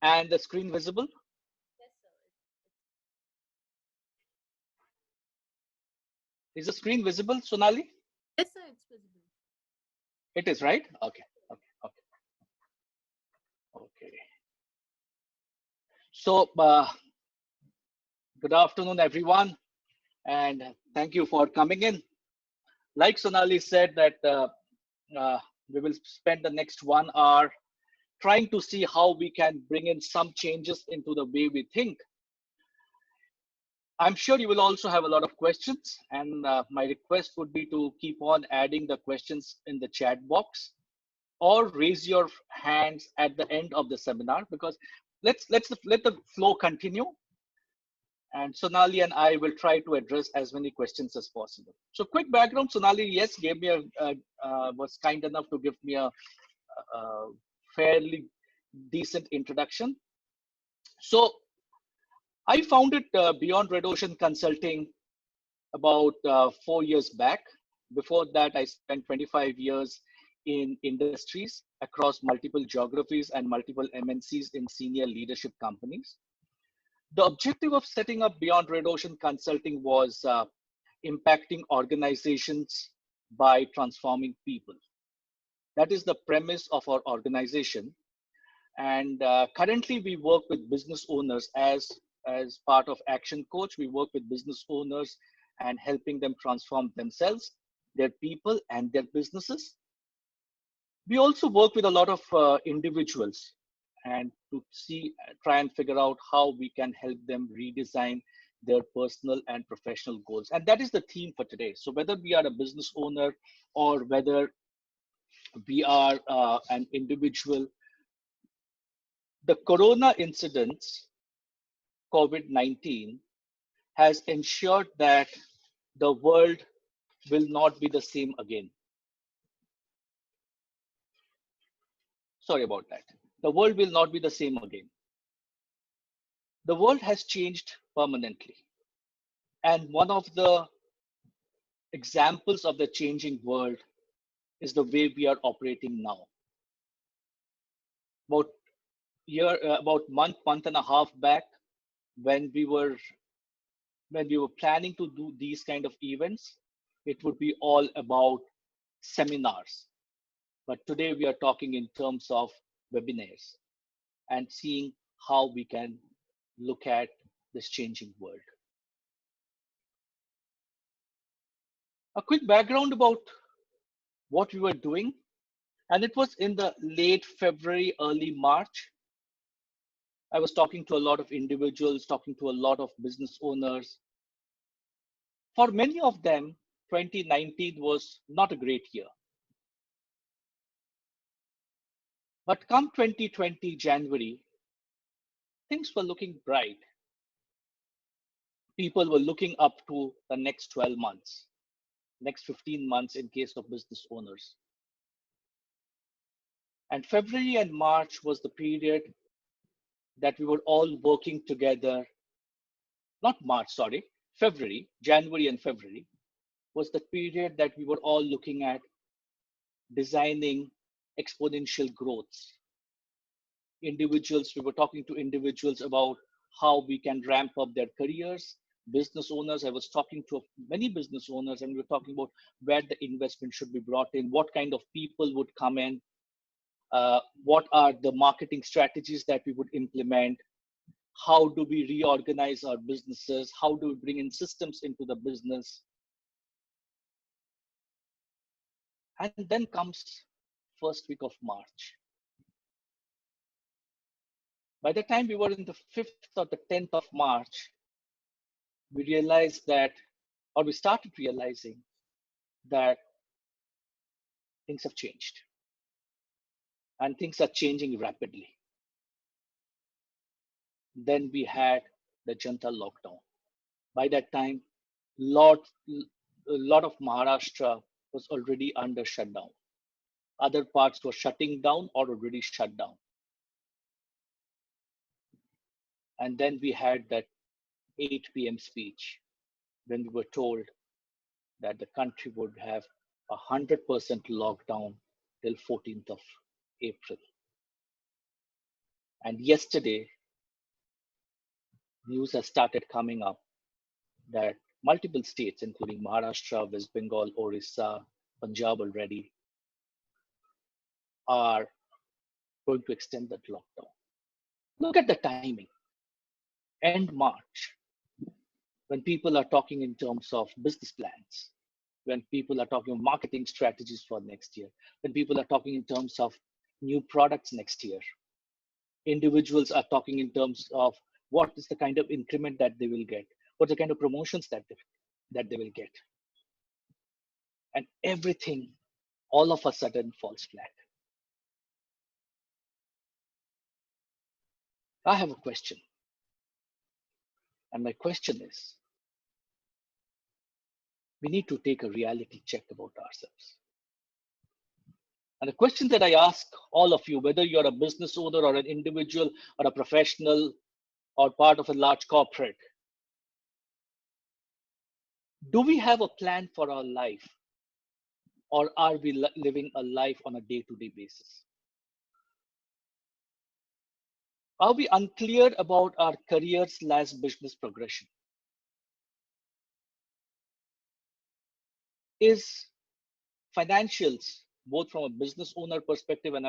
And the screen visible? Yes, sir. Is the screen visible, Sonali? Yes, sir, it's visible. It is, right? Okay. Okay. Okay. Okay. So, good afternoon, everyone, and thank you for coming in. Like Sonali said, that we will spend the next 1 hour trying to see how we can bring in some changes into the way we think. I'm sure you will also have a lot of questions, and my request would be to keep on adding the questions in the chat box or raise your hands at the end of the seminar, because let's let the flow continue, and Sonali and I will try to address as many questions as possible. So quick background: Sonali, yes, gave me was kind enough to give me a fairly decent introduction. So I founded Beyond Red Ocean Consulting about 4 years back. Before that, I spent 25 years in industries across multiple geographies and multiple MNCs in senior leadership companies. The objective of setting up Beyond Red Ocean Consulting was impacting organizations by transforming people. That is the premise of our organization. And currently, we work with business owners as part of Action Coach. We work with business owners and helping them transform themselves, their people, and their businesses. We also work with a lot of individuals and to see, try and figure out how we can help them redesign their personal and professional goals. And that is the theme for today. So whether we are a business owner or whether we are an individual, the corona incidents, COVID-19, has ensured that the world will not be the same again. Sorry about that. The world will not be the same again. The world has changed permanently. And one of the examples of the changing world is the way we are operating now. About about month and a half back, when we were when we were planning to do these kind of events, it would be all about seminars. But today we are talking in terms of webinars and seeing how we can look at this changing world. A quick background about what we were doing, and it was in the late February, early March. I was talking to a lot of individuals, talking to a lot of business owners. For many of them, 2019 was not a great year. But come 2020 January, things were looking bright. People were looking up to the next 12 months, next 15 months in case of business owners. And February and March was the period that we were all working together. Not March, sorry, February, January and February was the period that we were all looking at designing exponential growths. Individuals, we were talking to individuals about how we can ramp up their careers. Business owners, I was talking to many business owners, and we were talking about where the investment should be brought in, what kind of people would come in, what are the marketing strategies that we would implement, how do we reorganize our businesses, how do we bring in systems into the business. And then comes first week of March. By the time we were in the 5th or the 10th of March, we realized that, or we started realizing that things have changed and things are changing rapidly. Then we had the Janta lockdown. By that time, a lot of Maharashtra was already under shutdown. Other parts were shutting down or already shut down. And then we had that 8 p.m. speech when we were told that the country would have 100% lockdown till 14th of April. And yesterday, news has started coming up that multiple states, including Maharashtra, West Bengal, Orissa, Punjab already, are going to extend that lockdown. Look at the timing. End March, when people are talking in terms of business plans, when people are talking of marketing strategies for next year, when people are talking in terms of new products next year, individuals are talking in terms of what is the kind of increment that they will get, what the kind of promotions that they will get, and everything all of a sudden falls flat. I have a question, and my question is, we need to take a reality check about ourselves. And the question that I ask all of you, whether you're a business owner or an individual or a professional or part of a large corporate, do we have a plan for our life, or are we living a life on a day-to-day basis? Are we unclear about our career/business progression? Is financials, both from a business owner perspective, and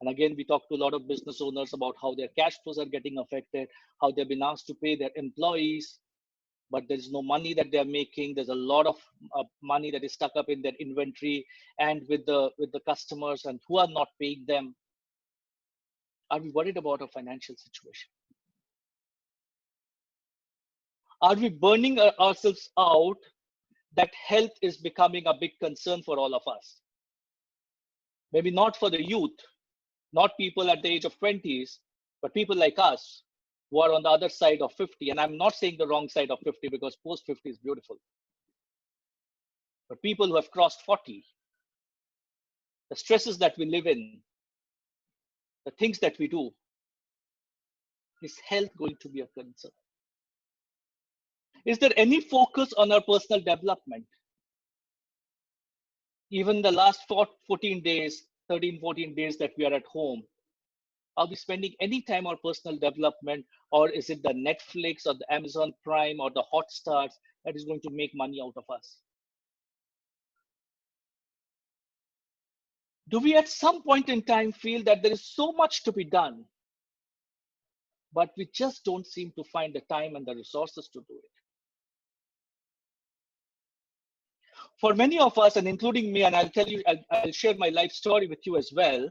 again, we talk to a lot of business owners about how their cash flows are getting affected, how they've been asked to pay their employees, but there's no money that they're making. There's a lot of money that is stuck up in their inventory and with the customers, and who are not paying them. Are we worried about our financial situation? Are we burning ourselves out that health is becoming a big concern for all of us? Maybe not for the youth, not people at the age of 20s, but people like us who are on the other side of 50. And I'm not saying the wrong side of 50, because post 50 is beautiful. But people who have crossed 40, the stresses that we live in, the things that we do, is health going to be a concern? Is there any focus on our personal development? Even the last 14 days, 13, 14 days that we are at home, are we spending any time on personal development, or is it the Netflix or the Amazon Prime or the Hotstars that is going to make money out of us? Do we at some point in time feel that there is so much to be done, but we just don't seem to find the time and the resources to do it? For many of us, and including me, and I'll tell you, I'll share my life story with you as well.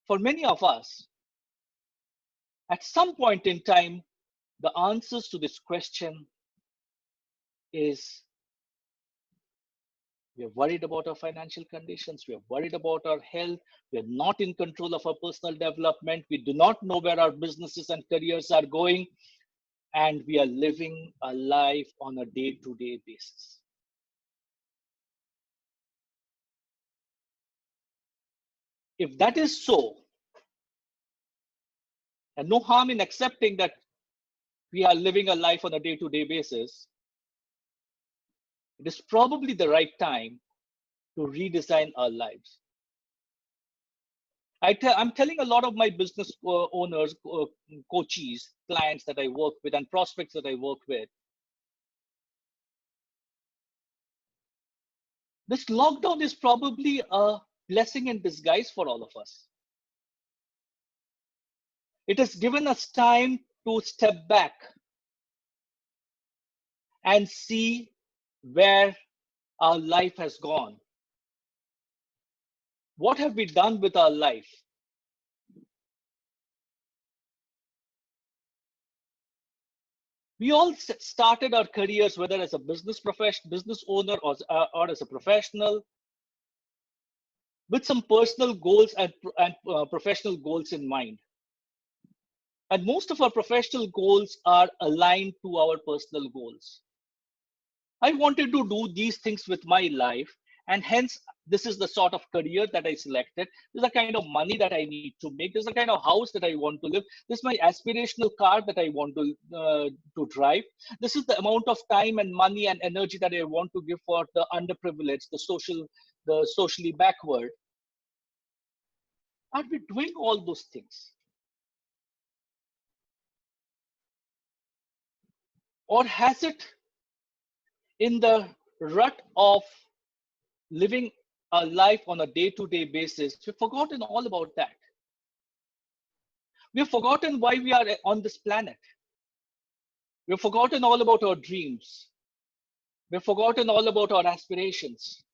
For many of us, at some point in time, the answers to this question is, we are worried about our financial conditions, we are worried about our health, we are not in control of our personal development, we do not know where our businesses and careers are going, and we are living a life on a day-to-day basis. If that is so, and no harm in accepting that we are living a life on a day-to-day basis, it is probably the right time to redesign our lives. I'm telling a lot of my business owners, coaches, clients that I work with, and prospects that I work with, this lockdown is probably a blessing in disguise for all of us. It has given us time to step back and see where our life has gone. What have we done with our life? We all started our careers, whether as a business owner or as a professional, with some personal goals and professional goals in mind. And most of our professional goals are aligned to our personal goals. I wanted to do these things with my life, and hence this is the sort of career that I selected. This is the kind of money that I need to make. This is the kind of house that I want to live. This is my aspirational car that I want to drive. This is the amount of time and money and energy that I want to give for the underprivileged, the socially backward. Are we doing all those things? Or has it, in the rut of living a life on a day-to-day basis, we've forgotten all about that? We've forgotten why we are on this planet. We've forgotten all about our dreams. We've forgotten all about our aspirations.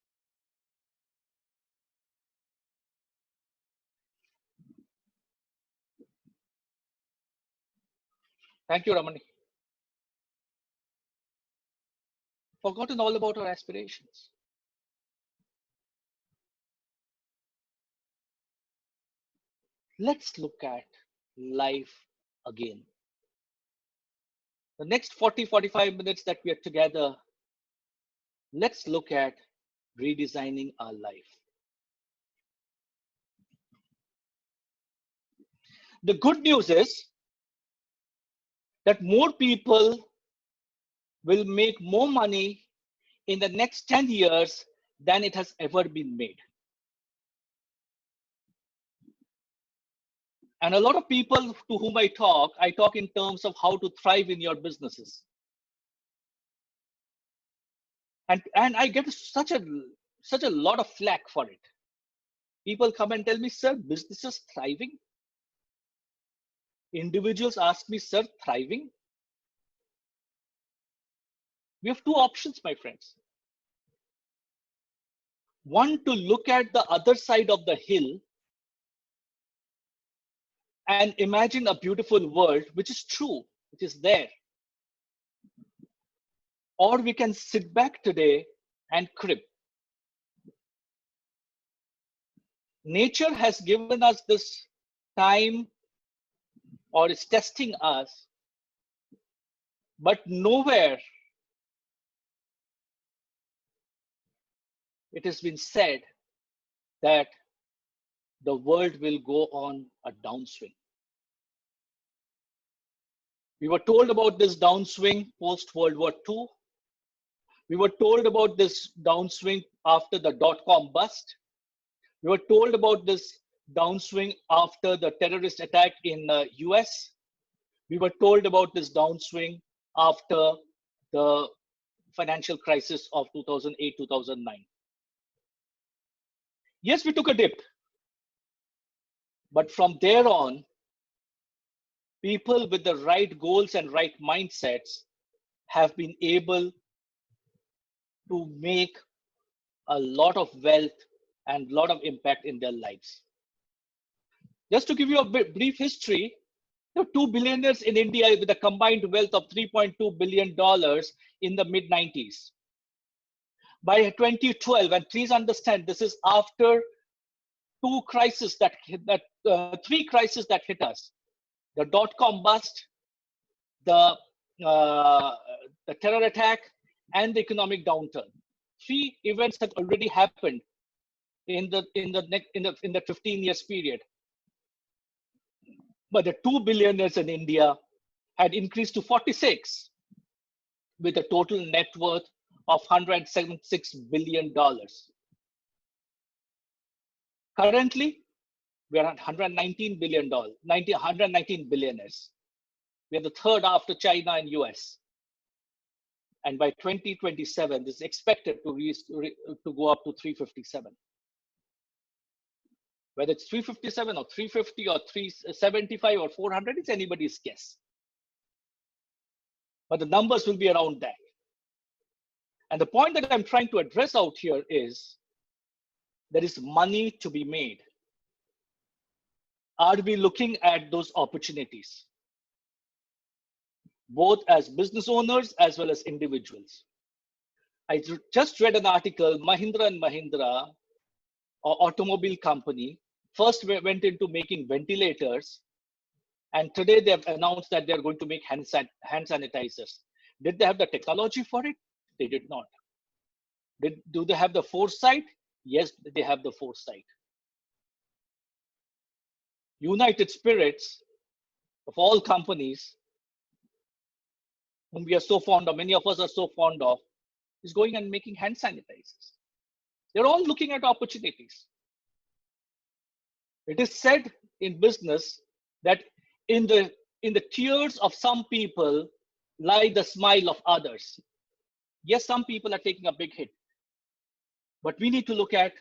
Thank you, Ramani. Forgotten all about our aspirations. Let's look at life again. The next 40-45 minutes that we are together, let's look at redesigning our life. The good news is that more people will make more money in the next 10 years than it has ever been made. And a lot of people to whom I talk in terms of how to thrive in your businesses. And I get such a lot of flack for it. People come and tell me, sir, business is thriving. Individuals ask me, sir, thriving? We have two options, my friends. One, to look at the other side of the hill and imagine a beautiful world, which is true, which is there. Or we can sit back today and crib. Nature has given us this time, or is testing us, but nowhere it has been said that the world will go on a downswing. We were told about this downswing post World War II. We were told about this downswing after the dot-com bust. We were told about this downswing after the terrorist attack in the US. We were told about this downswing after the financial crisis of 2008, 2009. Yes, we took a dip. But from there on, people with the right goals and right mindsets have been able to make a lot of wealth and a lot of impact in their lives. Just to give you a brief history, there were two billionaires in India with a combined wealth of $3.2 billion in the mid 90s. By 2012, and please understand, this is after three crises that hit us: the dot-com bust, the the terror attack, and the economic downturn. Three events had already happened in the 15 years period. But the two billionaires in India had increased to 46 with a total net worth of $176 billion. Currently, we are at $119 billion, 119 billionaires. We are the third after China and US. And by 2027, this is expected to go up to 357. Whether it's 357 or 350 or 375 or 400, it's anybody's guess. But the numbers will be around that. And the point that I'm trying to address out here is there is money to be made. Are we looking at those opportunities, both as business owners as well as individuals? I just read an article, Mahindra and Mahindra, automobile company, first went into making ventilators, and today they have announced that they're going to make hand sanitizers. Did they have the technology for it? They did not. Do they have the foresight? Yes, they have the foresight. United Spirits, of all companies, whom we are so fond of, many of us are so fond of, is going and making hand sanitizers. They're all looking at opportunities. It is said in business that in the in the tears of some people lie the smile of others. Yes, some people are taking a big hit, but we need to look at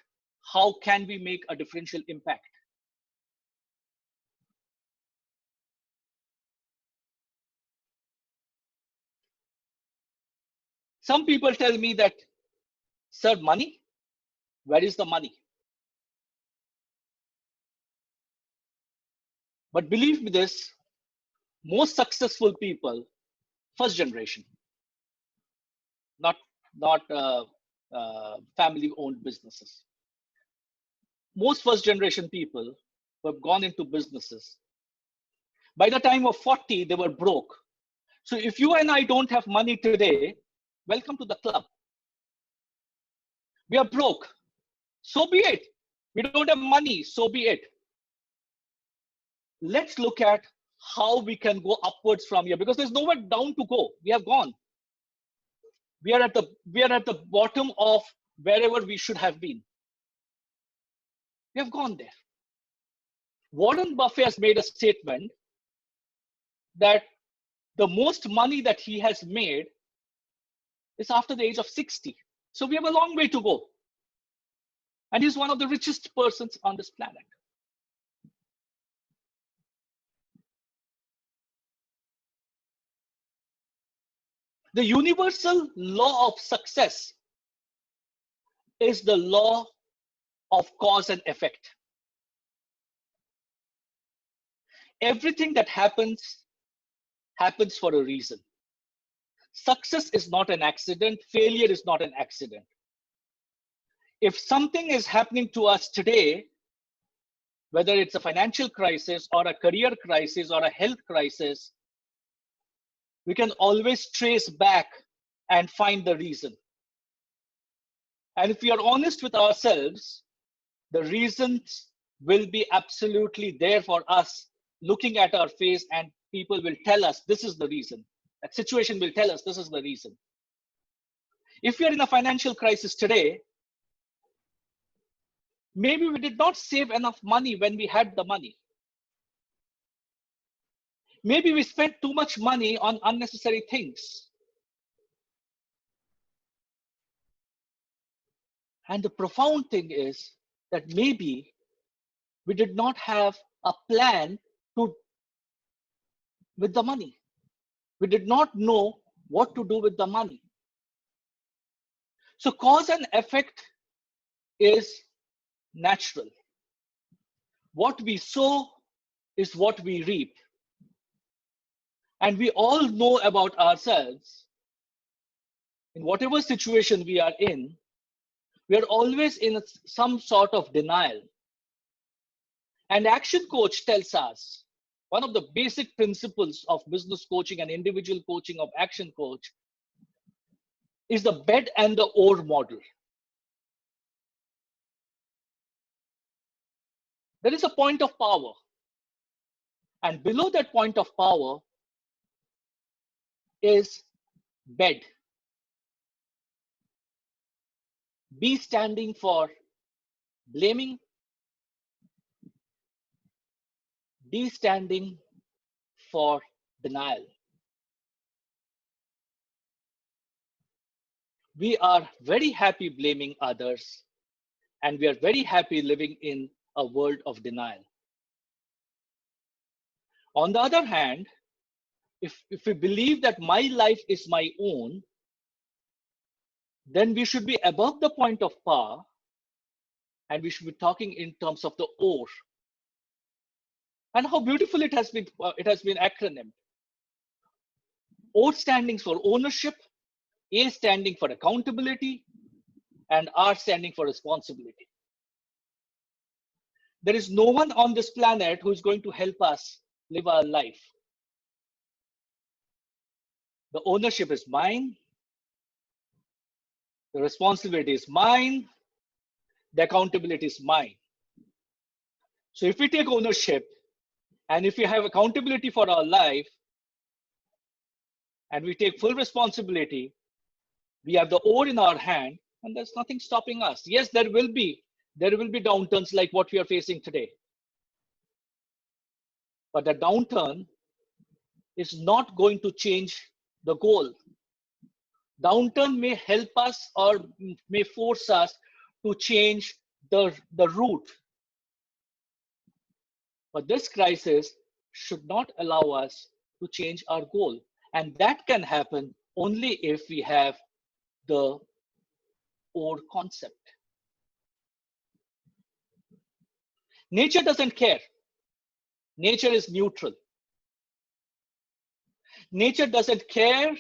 how can we make a differential impact. Some people tell me that, sir, money, where is the money? But believe me this, most successful people, first generation, not family owned businesses. Most first generation people who have gone into businesses, by the time of 40, they were broke. So if you and I don't have money today, welcome to the club. We are broke. So be it. We don't have money. So be it. Let's look at how we can go upwards from here, because there's nowhere down to go. We have gone. We are at the bottom of wherever we should have been. We have gone there. Warren Buffett has made a statement that the most money that he has made is after the age of 60. So we have a long way to go. And he's one of the richest persons on this planet. The universal law of success is the law of cause and effect. Everything that happens for a reason. Success is not an accident. Failure is not an accident. If something is happening to us today, whether it's a financial crisis or a career crisis or a health crisis, we can always trace back and find the reason. And if we are honest with ourselves, the reasons will be absolutely there for us, looking at our face, and people will tell us this is the reason. That situation will tell us this is the reason. If we are in a financial crisis today, maybe we did not save enough money when we had the money. Maybe we spent too much money on unnecessary things. And the profound thing is that maybe we did not have a plan with the money. We did not know what to do with the money. So cause and effect is natural. What we sow is what we reap. And we all know about ourselves. In whatever situation we are in, we are always in some sort of denial. And Action Coach tells us, one of the basic principles of business coaching and individual coaching of Action Coach is the bed and the ore model. There is a point of power. And below that point of power is bed. B standing for blaming, D standing for denial. We are very happy blaming others, and we are very happy living in a world of denial. On the other hand, if we believe that my life is my own, then we should be above the point of power, and we should be talking in terms of the ore. And how beautiful it has been acronymed. O standing for ownership, A standing for accountability, and R standing for responsibility. There is no one on this planet who is going to help us live our life. The ownership is mine. The responsibility is mine. The accountability is mine. So if we take ownership and if we have accountability for our life and we take full responsibility, we have the ore in our hand and there's nothing stopping us. Yes, there will be downturns like what we are facing today. But the downturn is not going to change the goal. Downturn may help us or may force us to change the route. But this crisis should not allow us to change our goal. And that can happen only if we have the core concept. Nature doesn't care. Nature is neutral. Nature doesn't care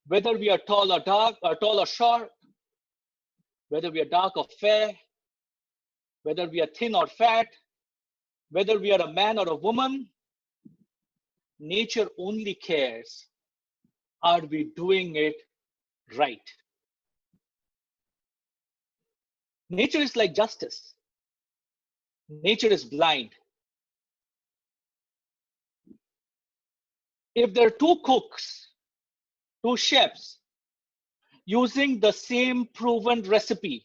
whether we are tall or dark, or tall or short, whether we are dark or fair, whether we are thin or fat, whether we are a man or a woman. Nature only cares, are we doing it right? Nature is like justice. Nature is blind. If there are two cooks, two chefs, using the same proven recipe,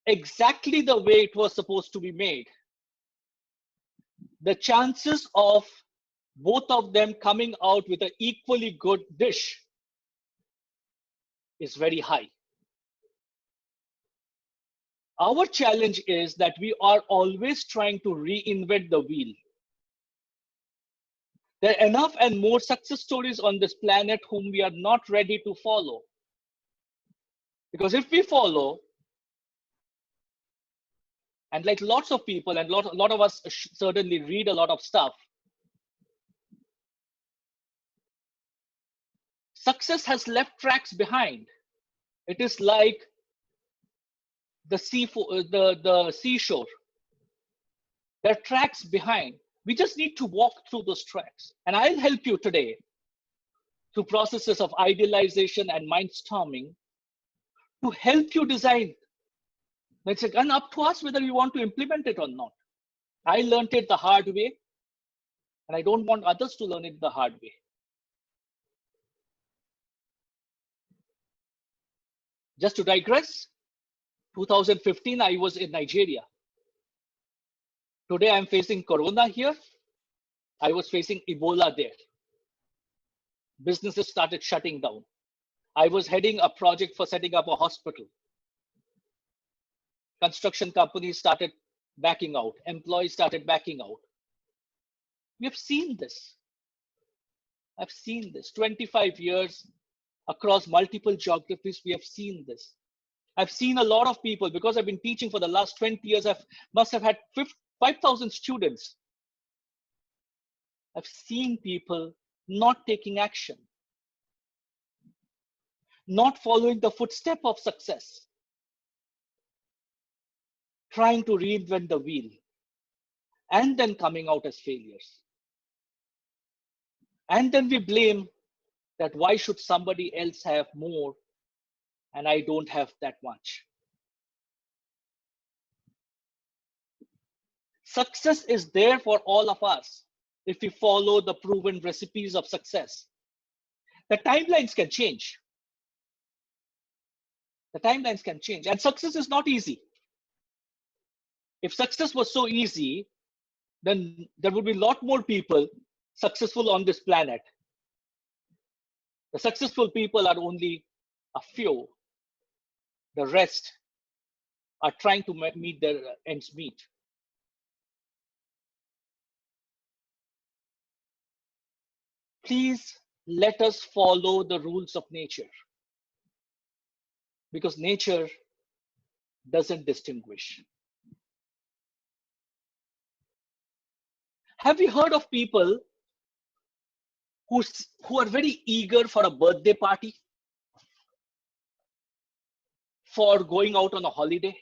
exactly the way it was supposed to be made, the chances of both of them coming out with an equally good dish is very high. Our challenge is that we are always trying to reinvent the wheel. There are enough and more success stories on this planet whom we are not ready to follow. Because if we follow, and like lots of people and a lot of us certainly read a lot of stuff, success has left tracks behind. It is like the seashore. There are tracks behind. We just need to walk through those tracks. And I'll help you today through processes of idealization and mindstorming to help you design. It's again up to us whether you want to implement it or not. I learned it the hard way, and I don't want others to learn it the hard way. Just to digress, 2015, I was in Nigeria. Today, I'm facing Corona here. I was facing Ebola there. Businesses started shutting down. I was heading a project for setting up a hospital. Construction companies started backing out. Employees started backing out. We have seen this. I've seen this. 25 years across multiple geographies, we have seen this. I've seen a lot of people, because I've been teaching for the last 20 years, I must have had 5,000 students. I've seen people not taking action, not following the footstep of success, trying to reinvent the wheel, and then coming out as failures. And then we blame that why should somebody else have more and I don't have that much. Success is there for all of us if we follow the proven recipes of success. The timelines can change. The timelines can change. And success is not easy. If success was so easy, then there would be a lot more people successful on this planet. The successful people are only a few. The rest are trying to meet their ends meet. Please let us follow the rules of nature, because nature doesn't distinguish. Have you heard of people who are very eager for a birthday party, for going out on a holiday,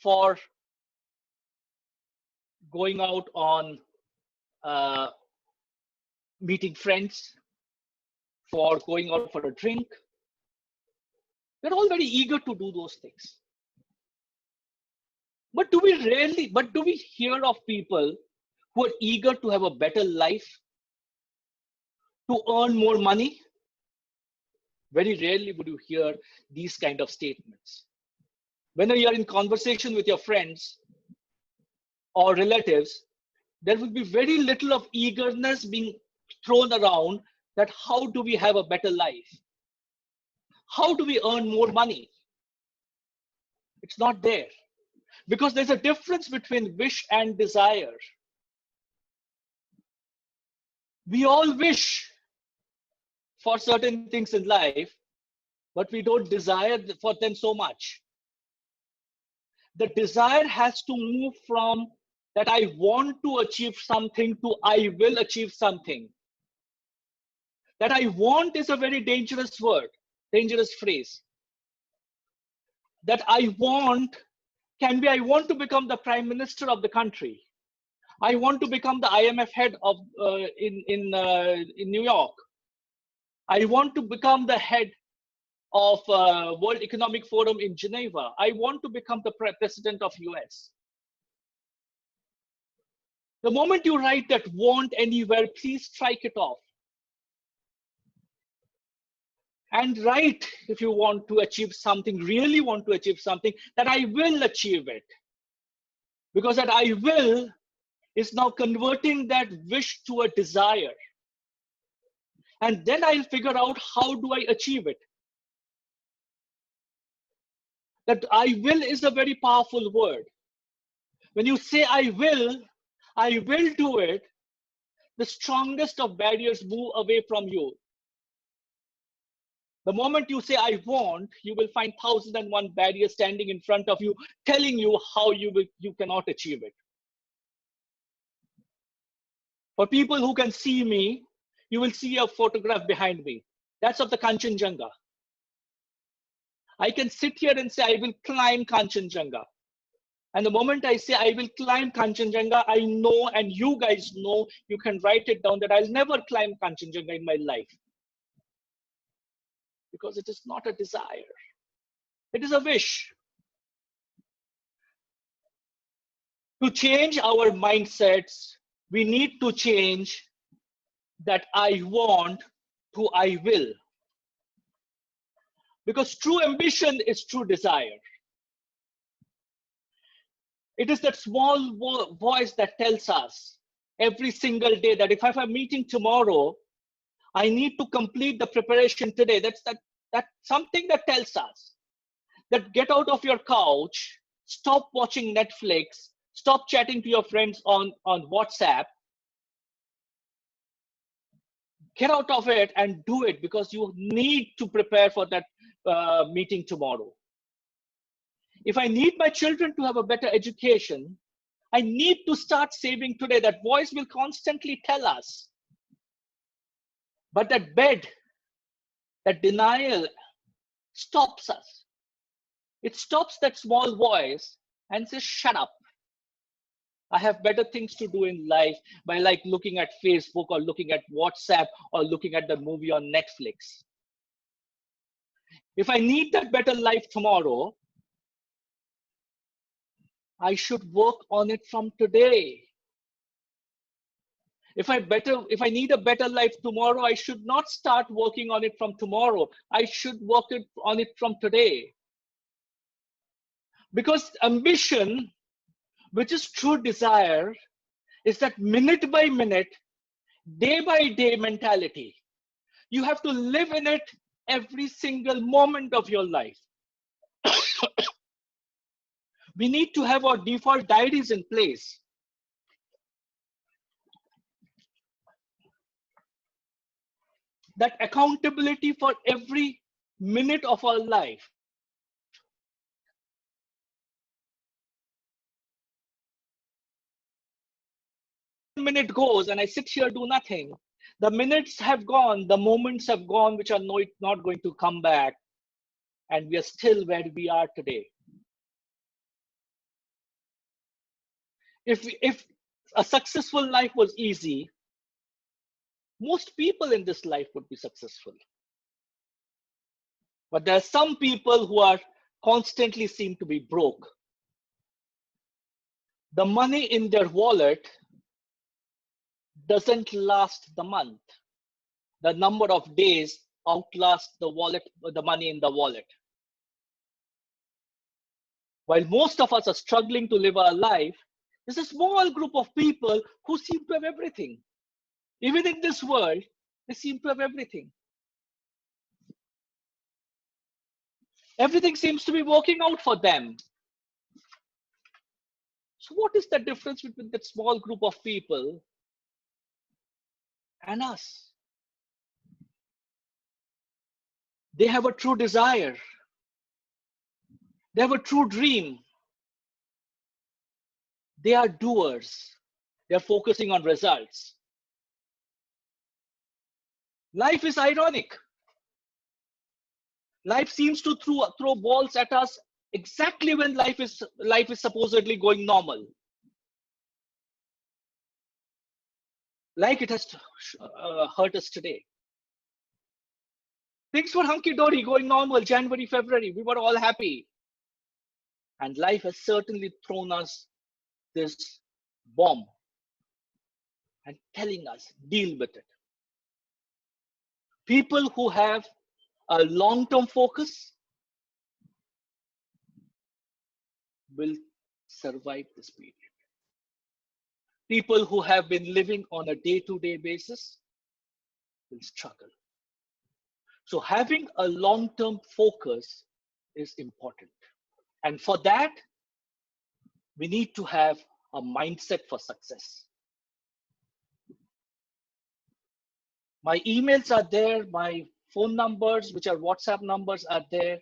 for going out on meeting friends, for going out for a drink? We're all very eager to do those things. But do we hear of people who are eager to have a better life, to earn more money? Very rarely would you hear these kind of statements. When you're in conversation with your friends or relatives, there will be very little of eagerness being thrown around that how do we have a better life? How do we earn more money? It's not there. Because there's a difference between wish and desire. We all wish for certain things in life, but we don't desire for them so much. The desire has to move from that I want to achieve something to I will achieve something. That I want is a very dangerous word, dangerous phrase. That I want can be I want to become the prime minister of the country. I want to become the IMF head of in New York. I want to become the head of World Economic Forum in Geneva. I want to become the president of US. The moment you write that want anywhere, please strike it off. And write, if you want to achieve something, really want to achieve something, that I will achieve it. Because that I will is now converting that wish to a desire. And then I'll figure out how do I achieve it. That I will is a very powerful word. When you say I will do it, the strongest of barriers move away from you. The moment you say I want, you will find 1001 barriers standing in front of you, telling you how you cannot achieve it. For people who can see me, you will see a photograph behind me. That's of the Kanchenjunga. I can sit here and say I will climb Kanchenjunga. And the moment I say I will climb Kanchenjunga, I know, and you guys know, you can write it down, that I'll never climb Kanchenjunga in my life. Because it is not a desire. It is a wish. To change our mindsets, we need to change that I want to I will. Because true ambition is true desire. It is that small voice that tells us every single day that if I have a meeting tomorrow, I need to complete the preparation today. That's something that tells us that get out of your couch, stop watching Netflix, stop chatting to your friends on WhatsApp, get out of it and do it, because you need to prepare for that meeting tomorrow. If I need my children to have a better education, I need to start saving today. That voice will constantly tell us. But that bed, that denial stops us. It stops that small voice and says, shut up. I have better things to do in life by like looking at Facebook or looking at WhatsApp or looking at the movie on Netflix. If I need that better life tomorrow, I should work on it from today. If I need a better life tomorrow, I should not start working on it from tomorrow. I should work on it from today. Because ambition, which is true desire, is that minute by minute, day by day mentality. You have to live in it every single moment of your life. We need to have our default diaries in place. That accountability for every minute of our life. Minute goes and I sit here, do nothing. The minutes have gone, the moments have gone, which are not going to come back. And we are still where we are today. If a successful life was easy, most people in this life would be successful. But there are some people who are constantly seem to be broke. The money in their wallet doesn't last the month. The number of days outlast the money in the wallet. While most of us are struggling to live our life, There's a small group of people who seem to have everything. Even in this world, they seem to have everything. Everything seems to be working out for them. So what is the difference between that small group of people and us? They have a true desire. They have a true dream. They are doers. They are focusing on results. Life is ironic. Life seems to throw balls at us exactly when life is supposedly going normal. Like it has hurt us today. Things were hunky-dory, going normal, January, February. We were all happy. And life has certainly thrown us this bomb and telling us, deal with it. People who have a long-term focus will survive this period. People who have been living on a day-to-day basis will struggle. So having a long-term focus is important. And for that, we need to have a mindset for success. My emails are there, my phone numbers, which are WhatsApp numbers, are there.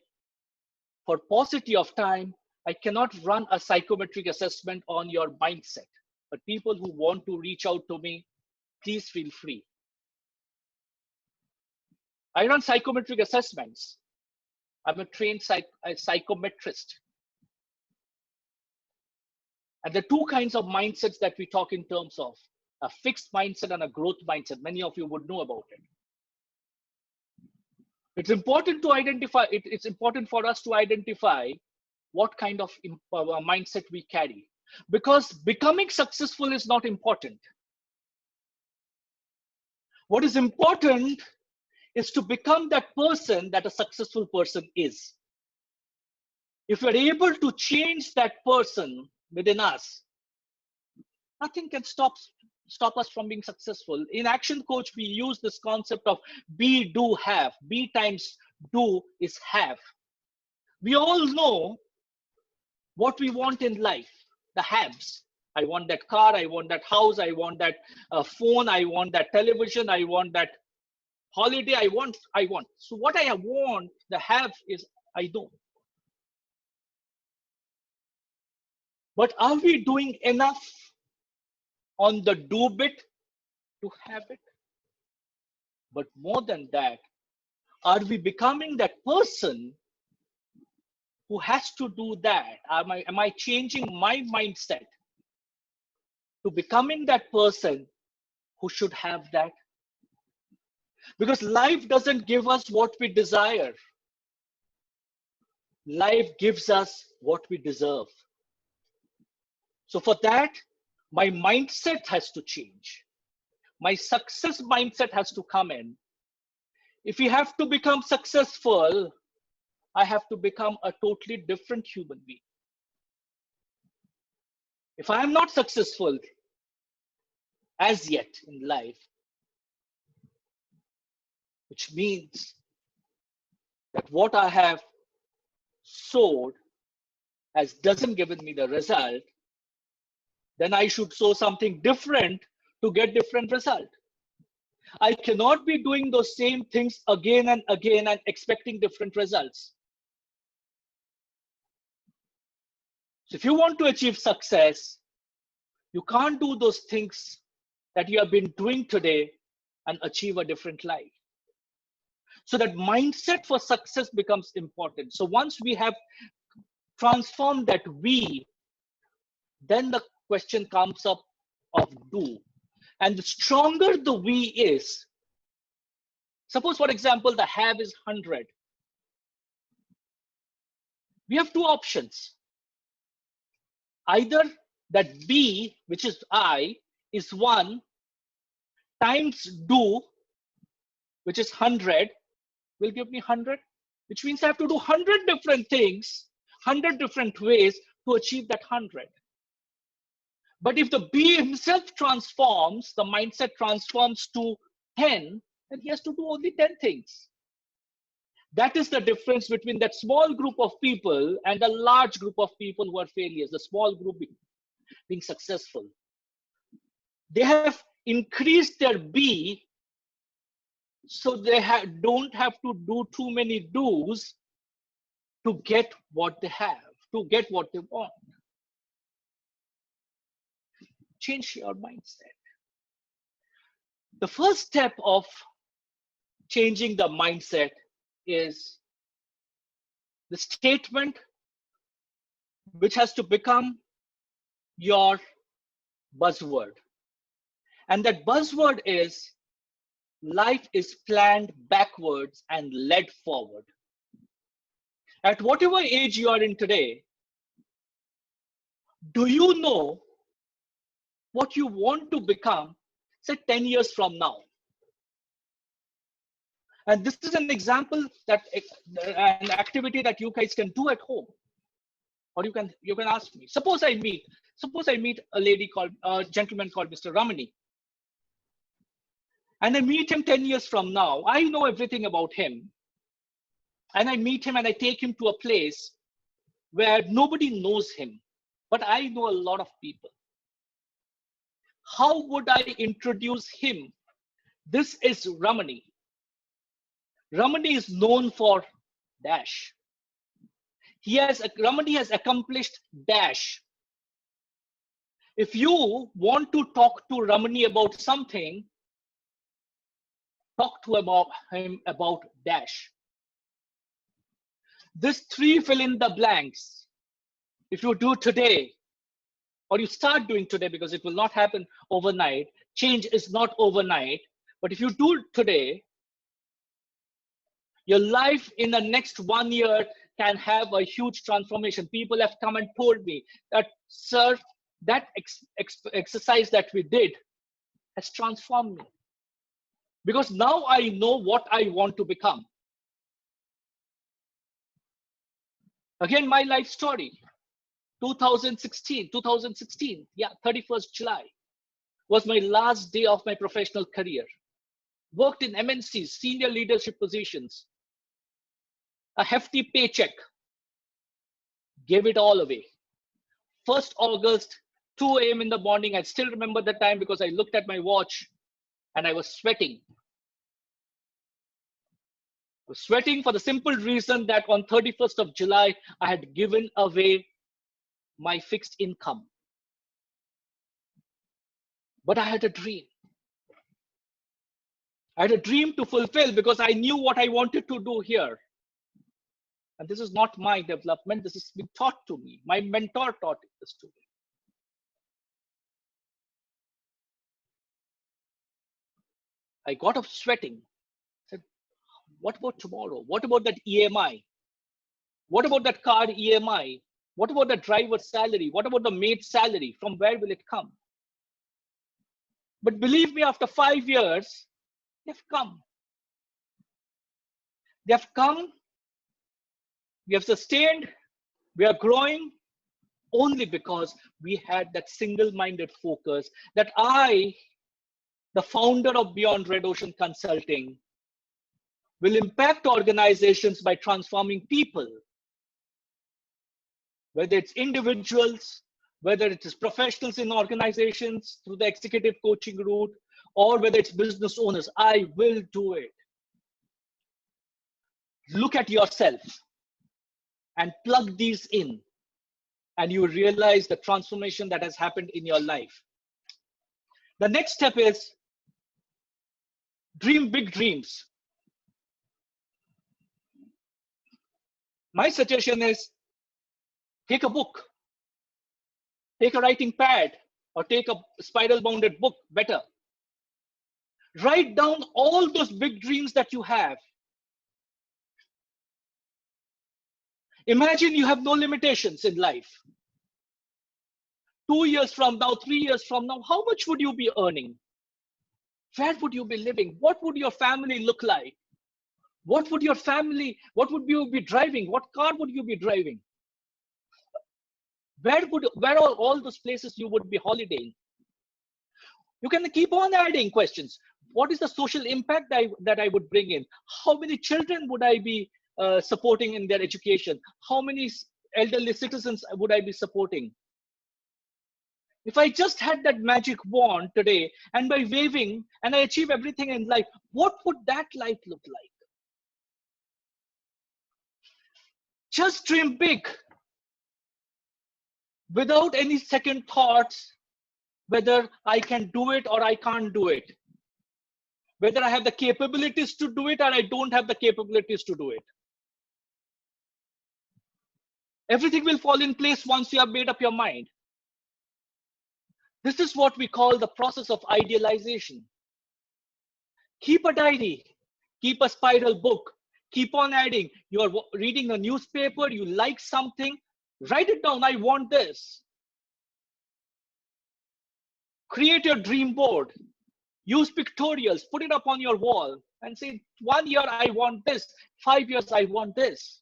For paucity of time, I cannot run a psychometric assessment on your mindset. But people who want to reach out to me, please feel free. I run psychometric assessments. I'm a trained psychometrist. And there are two kinds of mindsets that we talk in terms of: a fixed mindset and a growth mindset. Many of you would know about it. It's important to identify, it's important for us to identify what kind of mindset we carry. Because becoming successful is not important. What is important is to become that person that a successful person is. If we're able to change that person within us, nothing can stop us from being successful. In Action Coach, we use this concept of be, do, have. Be times do is have. We all know what we want in life, the haves. I want that car, I want that house, I want that phone, I want that television, I want that holiday, I want. So what I want, the have is I don't. But are we doing enough on the do bit to have it? But more than that, are we becoming that person who has to do that? Am I changing my mindset to becoming that person who should have that? Because life doesn't give us what we desire. Life gives us what we deserve. So for that, my mindset has to change. My success mindset has to come in. If we have to become successful, I have to become a totally different human being. If I am not successful as yet in life, which means that what I have sowed as doesn't given me the result, then I should sow something different to get different result. I cannot be doing those same things again and again and expecting different results. So if you want to achieve success, you can't do those things that you have been doing today and achieve a different life. So that mindset for success becomes important. So once we have transformed that we, then the question comes up of do. And the stronger the we is, suppose for example, the have is 100. We have two options. Either that B, which is I, is 1 times do, which is 100, will give me 100, which means I have to do 100 different things, 100 different ways to achieve that 100. But if the B himself transforms, the mindset transforms to 10, then he has to do only 10 things. That is the difference between that small group of people and the large group of people who are failures, the small group being successful. They have increased their B so they don't have to do too many do's to get what they have, to get what they want. Change your mindset. The first step of changing the mindset is the statement which has to become your buzzword. And that buzzword is life is planned backwards and led forward. At whatever age you are in today, do you know what you want to become, say 10 years from now? And this is an example that an activity that you guys can do at home. Or you can ask me. Suppose I meet a gentleman called Mr. Ramani. And I meet him 10 years from now. I know everything about him. And I meet him and I take him to a place where nobody knows him, but I know a lot of people. How would I introduce him? This is Ramani. Ramani is known for dash. Ramani has accomplished dash. If you want to talk to Ramani about something, talk to him about dash. This 3 fill in the blanks, if you do today, or you start doing today, because it will not happen overnight. Change is not overnight. But if you do today, your life in the next 1 year can have a huge transformation. People have come and told me that, sir, that exercise that we did has transformed me. Because now I know what I want to become. Again, my life story. 2016, yeah, 31st July was my last day of my professional career. Worked in MNCs, senior leadership positions, a hefty paycheck, gave it all away. 1st August, 2 a.m. in the morning, I still remember the time because I looked at my watch and I was sweating. I was sweating for the simple reason that on 31st of July, I had given away my fixed income. But I had a dream. I had a dream to fulfill because I knew what I wanted to do here. And this is not my development. This is being taught to me. My mentor taught this to me. I got up sweating. I said, what about tomorrow? What about that EMI? What about that car EMI? What about the driver's salary? What about the maid's salary? From where will it come? But believe me, after 5 years, they've come. They have come. We have sustained. We are growing only because we had that single-minded focus that I, the founder of Beyond Red Ocean Consulting, will impact organizations by transforming people, whether it's individuals, whether it is professionals in organizations through the executive coaching route, or whether it's business owners. I will do it. Look at yourself and plug these in, and you realize the transformation that has happened in your life. The next step is dream big dreams. My suggestion is take a book, take a writing pad, or take a spiral bounded book, better. Write down all those big dreams that you have. Imagine you have no limitations in life. 2 years from now, 3 years from now, how much would you be earning? Where would you be living? What would your family look like? What would you be driving? What car would you be driving? Where are all those places you would be holidaying? You can keep on adding questions. What is the social impact that I would bring in? How many children would I be supporting in their education? How many elderly citizens would I be supporting? If I just had that magic wand today and by waving and I achieve everything in life, what would that life look like? Just dream big without any second thoughts whether I can do it or I can't do it, whether I have the capabilities to do it or I don't have the capabilities to do it. Everything will fall in place once you have made up your mind. This is what we call the process of idealization. Keep a diary, keep a spiral book, keep on adding. You're reading a newspaper, you like something, write it down. I want this. Create your dream board. Use pictorials, put it up on your wall and say, 1 year I want this, 5 years I want this.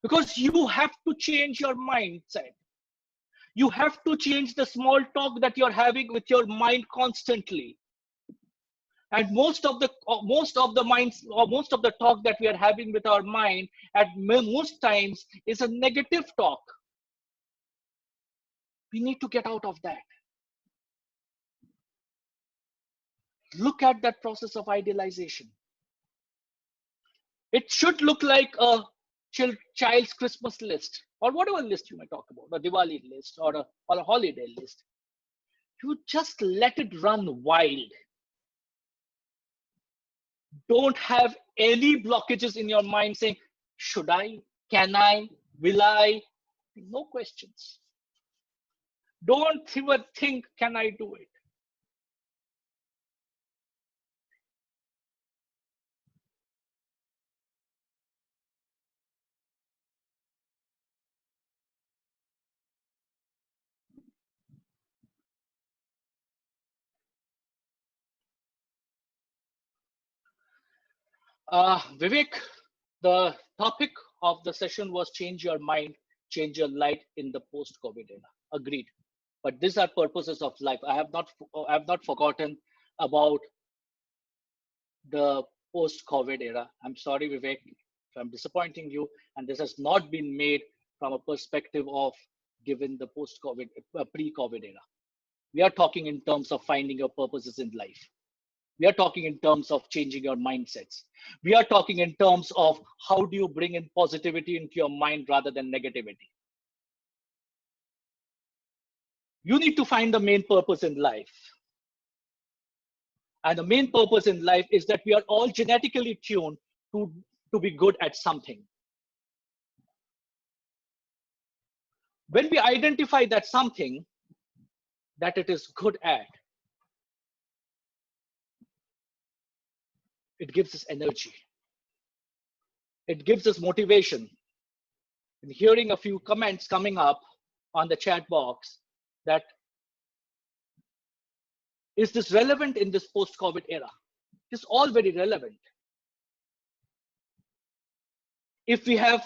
Because you have to change your mindset. You have to change the small talk that you're having with your mind constantly. And most of the minds or most of the talk that we are having with our mind at most times is a negative talk. We need to get out of that. Look at that process of idealization. It should look like a child's Christmas list or whatever list you might talk about, a Diwali list or a holiday list. You just let it run wild. Don't have any blockages in your mind saying, should I, can I, will I? No questions. Don't ever think, can I do it? Vivek, the topic of the session was change your mind, change your life in the post-COVID era. Agreed. But these are purposes of life. I have not forgotten about the post-COVID era. I'm sorry, Vivek, if I'm disappointing you. And this has not been made from a perspective of given the post-COVID, pre-COVID era. We are talking in terms of finding your purposes in life. We are talking in terms of changing your mindsets. We are talking in terms of how do you bring in positivity into your mind rather than negativity. You need to find the main purpose in life. And the main purpose in life is that we are all genetically tuned to be good at something. When we identify that something that it is good at, it gives us energy. It gives us motivation. And hearing a few comments coming up on the chat box that is this relevant in this post-COVID era? It's all very relevant. If we have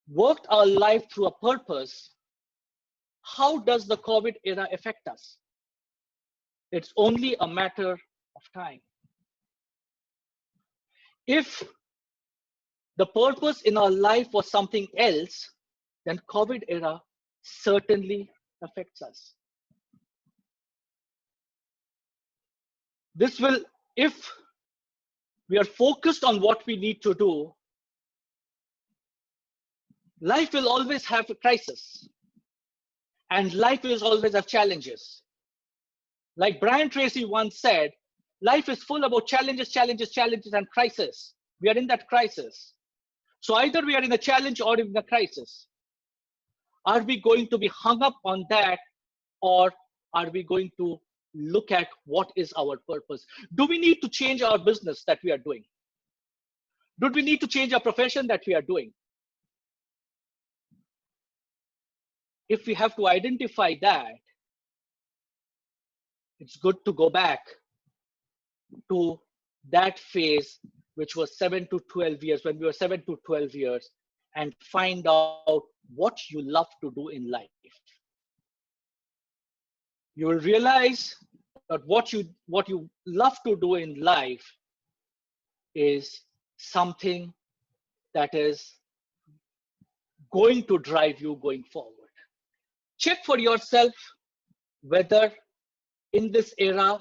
worked our life through a purpose, how does the COVID era affect us? It's only a matter of time. If the purpose in our life was something else, then COVID era certainly affects us. This will, if we are focused on what we need to do, life will always have a crisis. And life will always have challenges. Like Brian Tracy once said, life is full about challenges, challenges, challenges, and crisis. We are in that crisis. So either we are in a challenge or in a crisis. Are we going to be hung up on that, or are we going to look at what is our purpose? Do we need to change our business that we are doing? Do we need to change our profession that we are doing? If we have to identify that, it's good to go back to that phase, which was 7 to 12 years, when we were 7 to 12 years, and find out what you love to do in life. You will realize that what you love to do in life is something that is going to drive you going forward. Check for yourself whether in this era,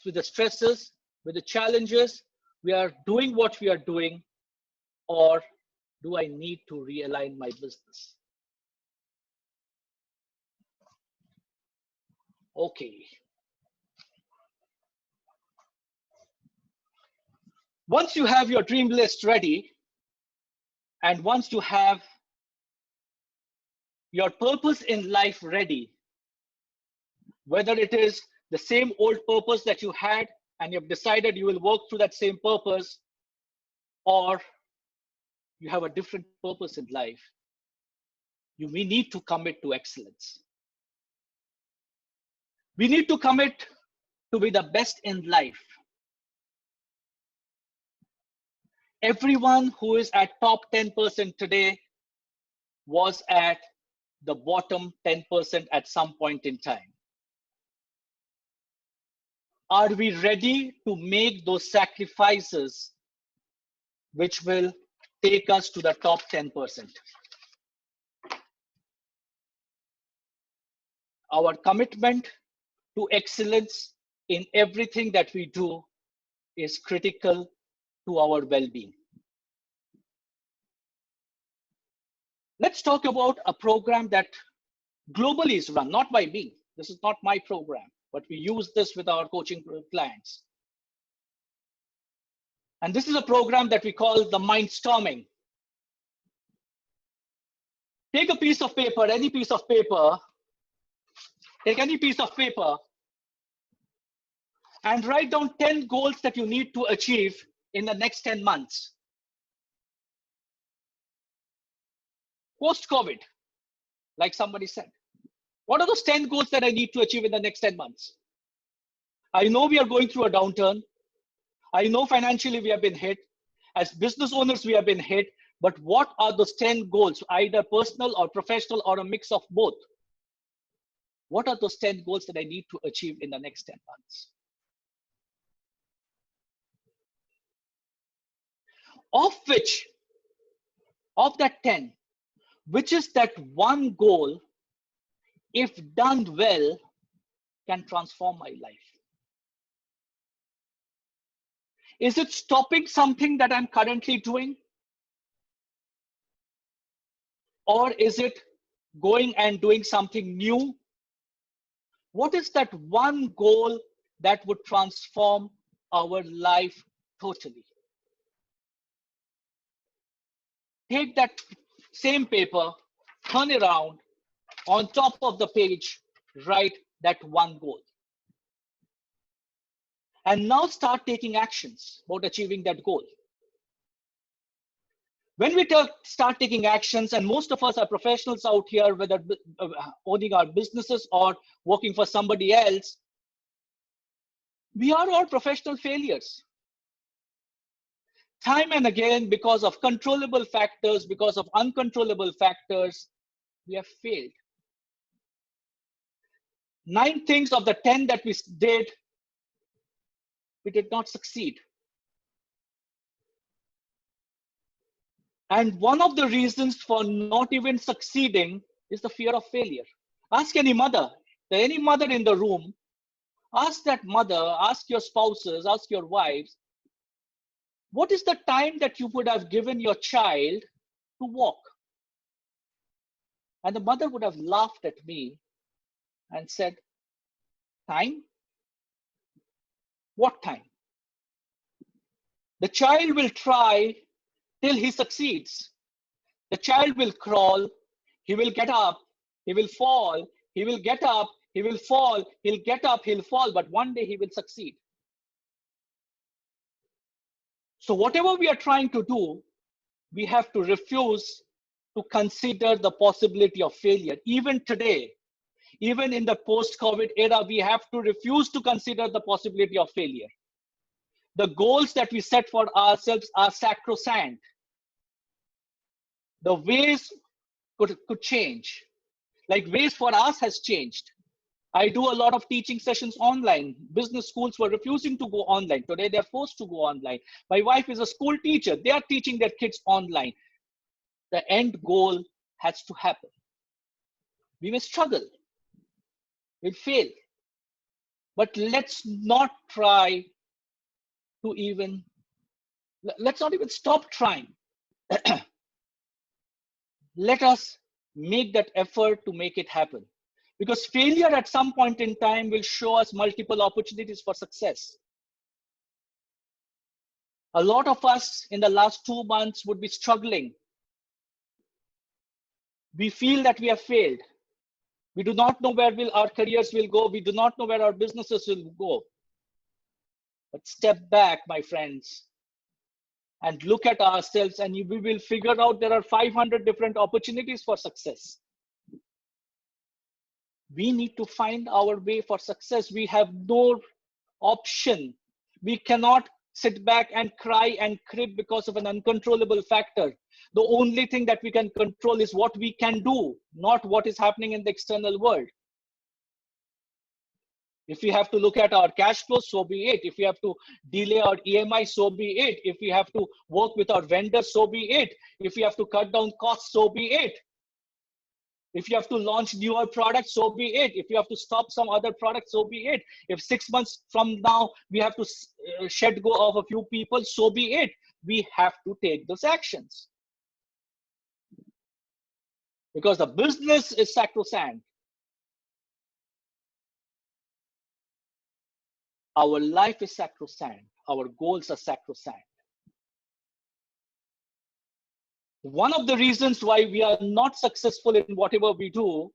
with the stresses, with the challenges, we are doing what we are doing, or do I need to realign my business? Okay. Once you have your dream list ready, and once you have your purpose in life ready, whether it is the same old purpose that you had and you've decided you will work through that same purpose, or you have a different purpose in life, we need to commit to excellence. We need to commit to be the best in life. Everyone who is at top 10% today was at the bottom 10% at some point in time. Are we ready to make those sacrifices which will take us to the top 10%? Our commitment to excellence in everything that we do is critical to our well-being. Let's talk about a program that globally is run, not by me. This is not my program, but we use this with our coaching clients. And this is a program that we call the Mindstorming. Take a piece of paper, any piece of paper, take any piece of paper and write down 10 goals that you need to achieve in the next 10 months. Post-COVID, like somebody said. What are those 10 goals that I need to achieve in the next 10 months? I know we are going through a downturn. I know financially we have been hit. As business owners, we have been hit. But what are those 10 goals, either personal or professional or a mix of both? What are those 10 goals that I need to achieve in the next 10 months? Of that 10, which is that one goal, if done well, can transform my life? Is it stopping something that I'm currently doing? Or is it going and doing something new? What is that one goal that would transform our life totally? Take that same paper, turn it around, on top of the page, write that one goal. And now start taking actions about achieving that goal. When we start taking actions, and most of us are professionals out here, whether owning our businesses or working for somebody else, we are all professional failures. Time and again, because of controllable factors, because of uncontrollable factors, we have failed. 9 things of the 10 that we did, we did not succeed. And one of the reasons for not even succeeding is the fear of failure. Ask any mother in the room, ask that mother, ask your spouses, ask your wives, what is the time that you would have given your child to walk? And the mother would have laughed at me and said, time? What time? The child will try till he succeeds. The child will crawl, he will get up, he will fall, he will get up, he will fall, he'll get up, he'll fall, but one day he will succeed. So whatever we are trying to do, we have to refuse to consider the possibility of failure. Even today, even in the post-COVID era, we have to refuse to consider the possibility of failure. The goals that we set for ourselves are sacrosanct. The ways could change. Like ways for us has changed. I do a lot of teaching sessions online. Business schools were refusing to go online. Today they're forced to go online. My wife is a school teacher. They are teaching their kids online. The end goal has to happen. We may struggle, we'll fail, but let's not try to even, let's not even stop trying. Let us make that effort to make it happen. Because failure at some point in time will show us multiple opportunities for success. A lot of us in the last 2 months would be struggling. We feel that we have failed. We do not know where our careers will go. We do not know where our businesses will go. But step back, my friends, and look at ourselves, and we will figure out there are 500 different opportunities for success. We need to find our way for success. We have no option. We cannot sit back and cry and crib because of an uncontrollable factor. The only thing that we can control is what we can do, not what is happening in the external world. If we have to look at our cash flow, so be it. If we have to delay our EMI, so be it. If we have to work with our vendors, so be it. If we have to cut down costs, so be it. If you have to launch newer products, so be it. If you have to stop some other products, so be it. If 6 months from now, we have to shed go of a few people, so be it. We have to take those actions. Because the business is sacrosanct. Our life is sacrosanct. Our goals are sacrosanct. One of the reasons why we are not successful in whatever we do,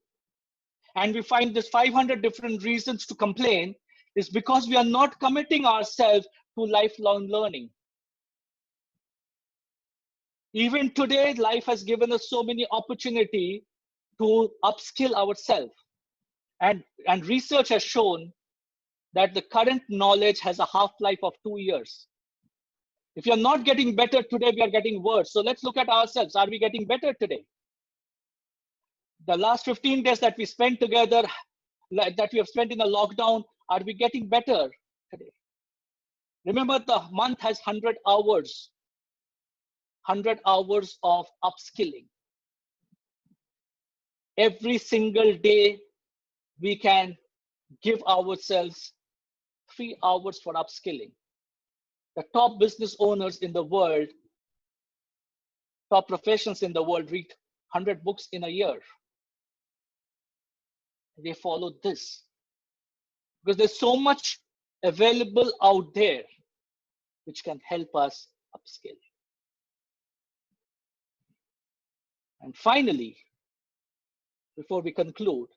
and we find this 500 different reasons to complain, is because we are not committing ourselves to lifelong learning. Even today, life has given us so many opportunities to upskill ourselves. And research has shown that the current knowledge has a half-life of 2 years. If you're not getting better today, we are getting worse. So let's look at ourselves. Are we getting better today? The last 15 days that we spent together, that we have spent in a lockdown, are we getting better today? Remember, the month has 100 hours. 100 hours of upskilling. Every single day, we can give ourselves 3 hours for upskilling. The top business owners in the world, top professionals in the world read 100 books in a year. They follow this because there's so much available out there which can help us upskill. And finally, before we conclude,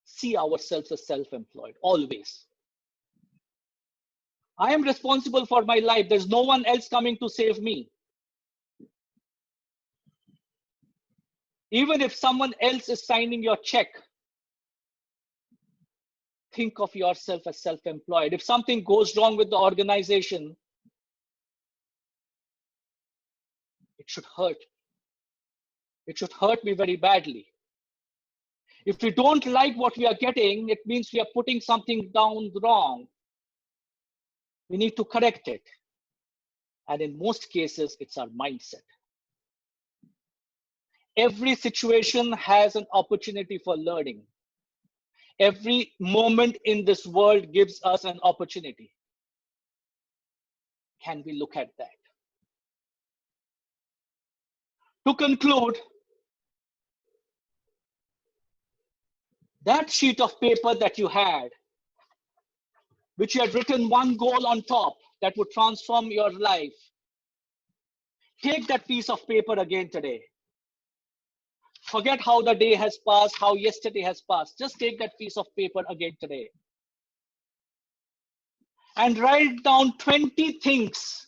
see ourselves as self-employed, always. I am responsible for my life. There's no one else coming to save me. Even if someone else is signing your check, think of yourself as self-employed. If something goes wrong with the organization, it should hurt. It should hurt me very badly. If we don't like what we are getting, it means we are putting something down wrong. We need to correct it. And in most cases, it's our mindset. Every situation has an opportunity for learning. Every moment in this world gives us an opportunity. Can we look at that? To conclude, that sheet of paper that you had, which you had written one goal on top that would transform your life, take that piece of paper again today. Forget how the day has passed, how yesterday has passed. Just take that piece of paper again today. And write down 20 things,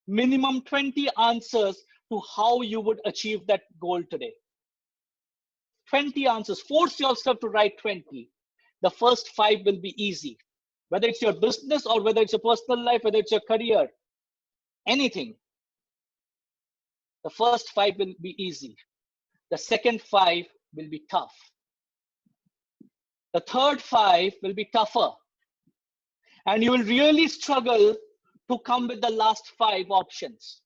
minimum 20 answers to how you would achieve that goal today. 20 answers. Force yourself to write 20. The first 5 will be easy. Whether it's your business or whether it's your personal life, whether it's your career. anything, the first 5 will be easy. The second 5 will be tough. The third 5 will be tougher. And you will really struggle to come with the last 5 options.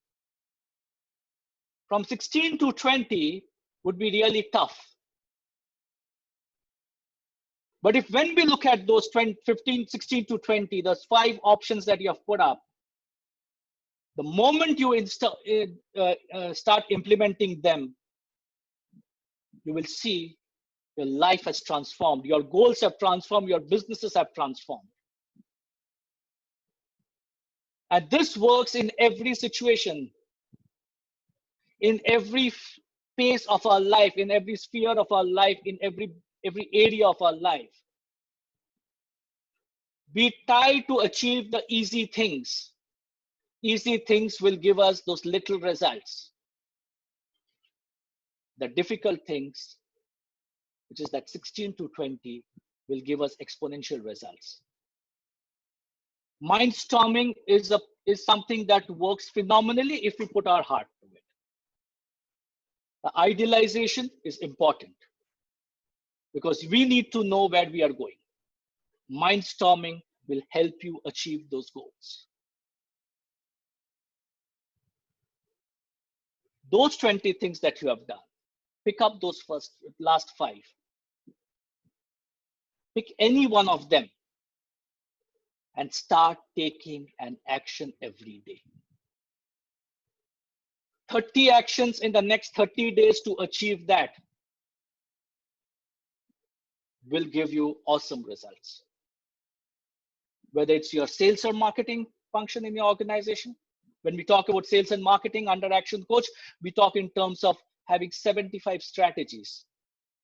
From 16 to 20 would be really tough. But if when we look at those 15, 16 to 20, those 5 options that you have put up, the moment you start implementing them, you will see your life has transformed, your goals have transformed, your businesses have transformed. And this works in every situation, in every phase of our life, in every sphere of our life, in every area of our life. We try to achieve the easy things. Easy things will give us those little results. The difficult things, which is that 16 to 20, will give us exponential results. Mindstorming is something that works phenomenally if we put our heart to it. The idealization is important because we need to know where we are going. Mindstorming will help you achieve those goals. Those 20 things that you have done, pick up those last 5. Pick any one of them and start taking an action every day. 30 actions in the next 30 days to achieve that will give you awesome results. Whether it's your sales or marketing function in your organization. When we talk about sales and marketing under Action Coach, we talk in terms of having 75 strategies.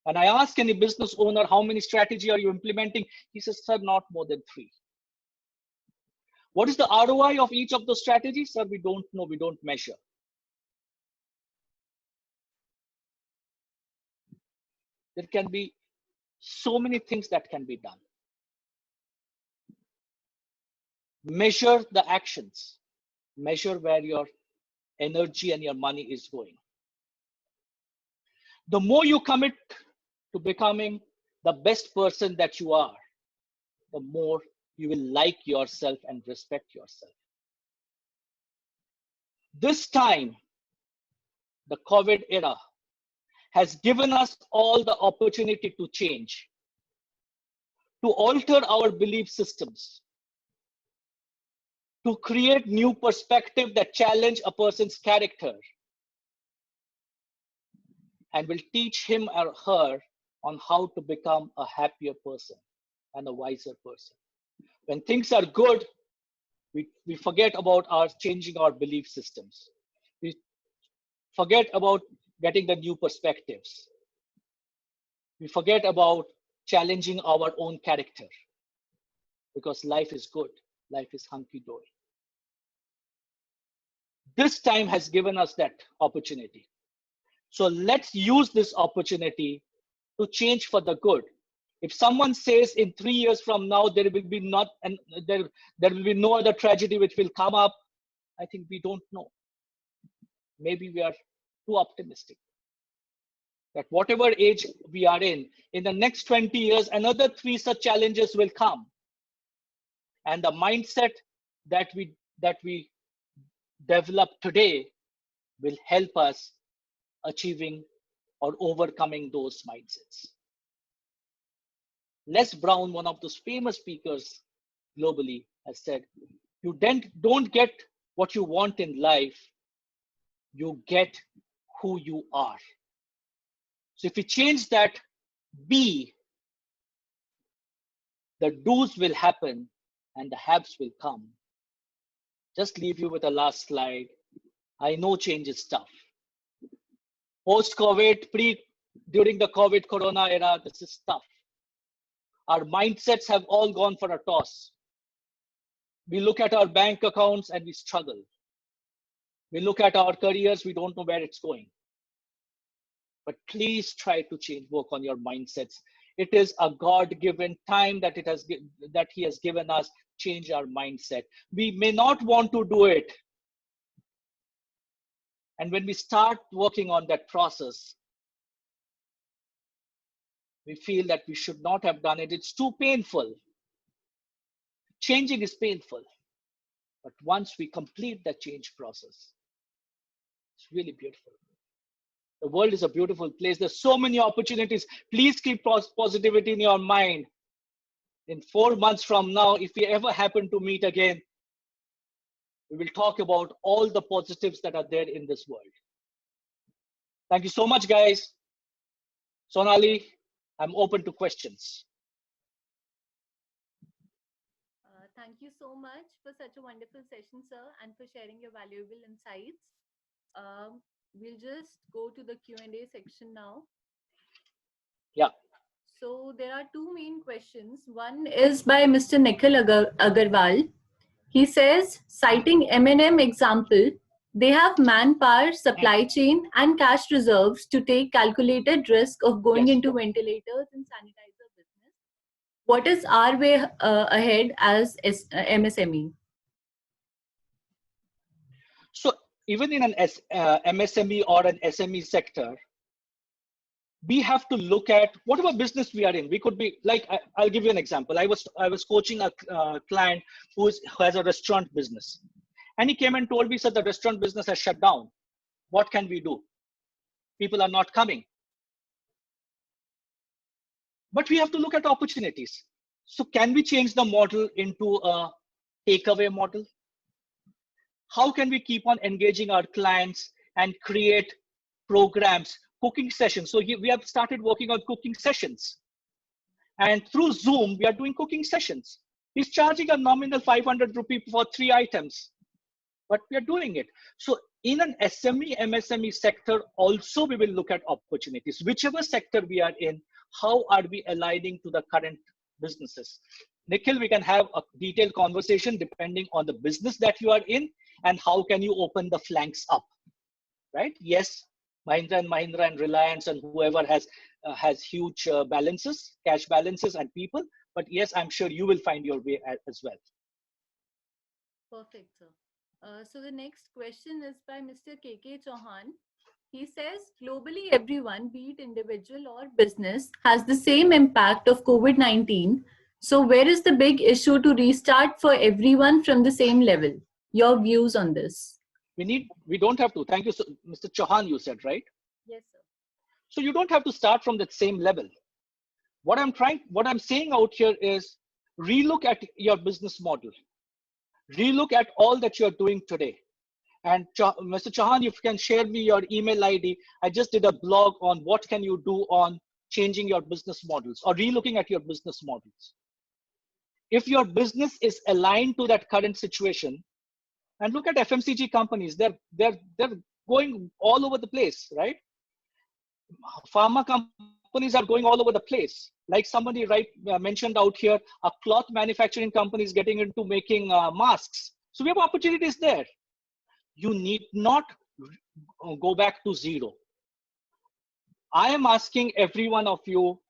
And I ask any business owner, how many strategy are you implementing? He says, sir, not more than 3. What is the ROI of each of those strategies? Sir, we don't know, we don't measure. There can be so many things that can be done. Measure the actions. Measure where your energy and your money is going. The more you commit to becoming the best person that you are, the more you will like yourself and respect yourself. This time, the COVID era has given us all the opportunity to change, to alter our belief systems, to create new perspective that challenge a person's character and will teach him or her on how to become a happier person and a wiser person. When things are good, we forget about changing our belief systems. We forget about getting the new perspectives. We forget about challenging our own character because life is good. Life is hunky-dory. This time has given us that opportunity. So let's use this opportunity to change for the good. If someone says in 3 years from now there will be there will be no other tragedy which will come up, I think we don't know. Maybe we are too optimistic. That whatever age we are in the next 20 years, another 3 such challenges will come. And the mindset that we develop today will help us achieving or overcoming those mindsets. Les Brown, one of those famous speakers globally, has said, you don't get what you want in life, you get who you are. So if we change that be, the do's will happen and the haves will come. Just leave you with a last slide. I know change is tough. Post-COVID, during the COVID Corona era, this is tough. Our mindsets have all gone for a toss. We look at our bank accounts and we struggle. We look at our careers, we don't know where it's going. But please try to work on your mindsets. It is a God-given time that He has given us. Change our mindset. We may not want to do it. And when we start working on that process, we feel that we should not have done it. It's too painful. Changing is painful. But once we complete that change process, it's really beautiful. The world is a beautiful place. There's so many opportunities. Please keep positivity in your mind. In 4 months from now, if we ever happen to meet again, we will talk about all the positives that are there in this world. Thank you so much, guys. Sonali, I'm open to questions. Thank you so much for such a wonderful session, sir, and for sharing your valuable insights. We'll just go to the Q&A section now. Yeah. So there are two main questions. One is by Mr. Nikhil Agarwal. He says, citing M&M example, they have manpower, supply chain, and cash reserves to take calculated risk of going Yes. into ventilators and sanitizer business. What is our way ahead as MSME? So even in an MSME or an SME sector, we have to look at whatever business we are in. We could be like, I'll give you an example. I was coaching a client who has a restaurant business, and he came and told me, "Sir, the restaurant business has shut down. What can we do? People are not coming." But we have to look at opportunities. So can we change the model into a takeaway model? How can we keep on engaging our clients and create programs, cooking sessions? So we have started working on cooking sessions. And through Zoom, we are doing cooking sessions. He's charging a nominal 500 rupee for 3 items, but we are doing it. So in an SME, MSME sector, also we will look at opportunities. Whichever sector we are in, how are we aligning to the current businesses? Nikhil, we can have a detailed conversation depending on the business that you are in and how can you open the flanks up, right? Yes, Mahindra and Reliance and whoever has huge balances, cash balances and people. But yes, I'm sure you will find your way as well. Perfect, sir. So the next question is by Mr. KK Chauhan. He says, globally, everyone, be it individual or business, has the same impact of COVID-19. So where is the big issue to restart for everyone from the same level? Your views on this? We don't have to. Thank you, Mr. Chauhan, you said, right? Yes, sir. So you don't have to start from that same level. What I'm saying out here is relook at your business model. Relook at all that you're doing today. And Mr. Chauhan, if you can share me your email ID, I just did a blog on what can you do on changing your business models or relooking at your business models. If your business is aligned to that current situation, and look at FMCG companies, they're going all over the place, right? Pharma companies are going all over the place. Like somebody mentioned out here, a cloth manufacturing company is getting into making masks. So we have opportunities there. You need not go back to zero. I am asking every one of you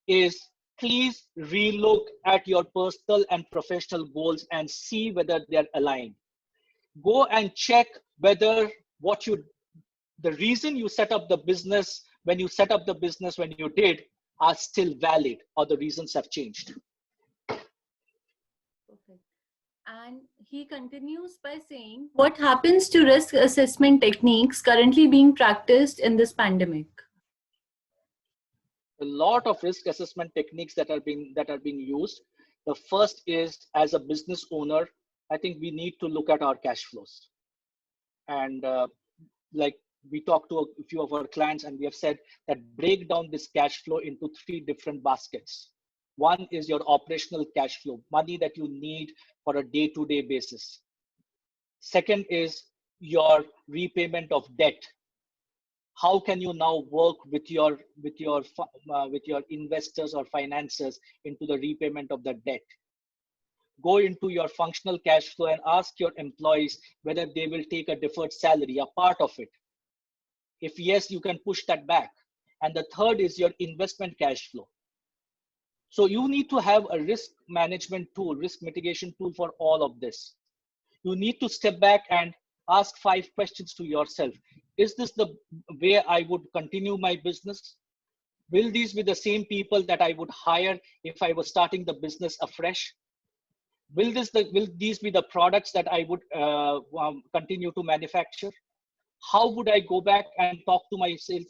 is please relook at your personal and professional goals and see whether they're aligned. Go and check whether the reason you set up the business, when you set up the business, when you did, are still valid or the reasons have changed. Perfect. And he continues by saying, what happens to risk assessment techniques currently being practiced in this pandemic? A lot of risk assessment techniques that are being used. The first is, as a business owner, I think we need to look at our cash flows. And like we talked to a few of our clients and we have said that break down this cash flow into 3 different baskets. One is your operational cash flow, money that you need for a day-to-day basis. Second is your repayment of debt. How can you now work with your investors or financiers into the repayment of the debt? Go into your functional cash flow and ask your employees whether they will take a deferred salary, a part of it. If yes, you can push that back. And the third is your investment cash flow. So you need to have a risk management tool, risk mitigation tool for all of this. You need to step back and ask 5 questions to yourself. Is this the way I would continue my business? Will these be the same people that I would hire if I was starting the business afresh? Will these be the products that I would continue to manufacture? How would I go back and talk to my sales,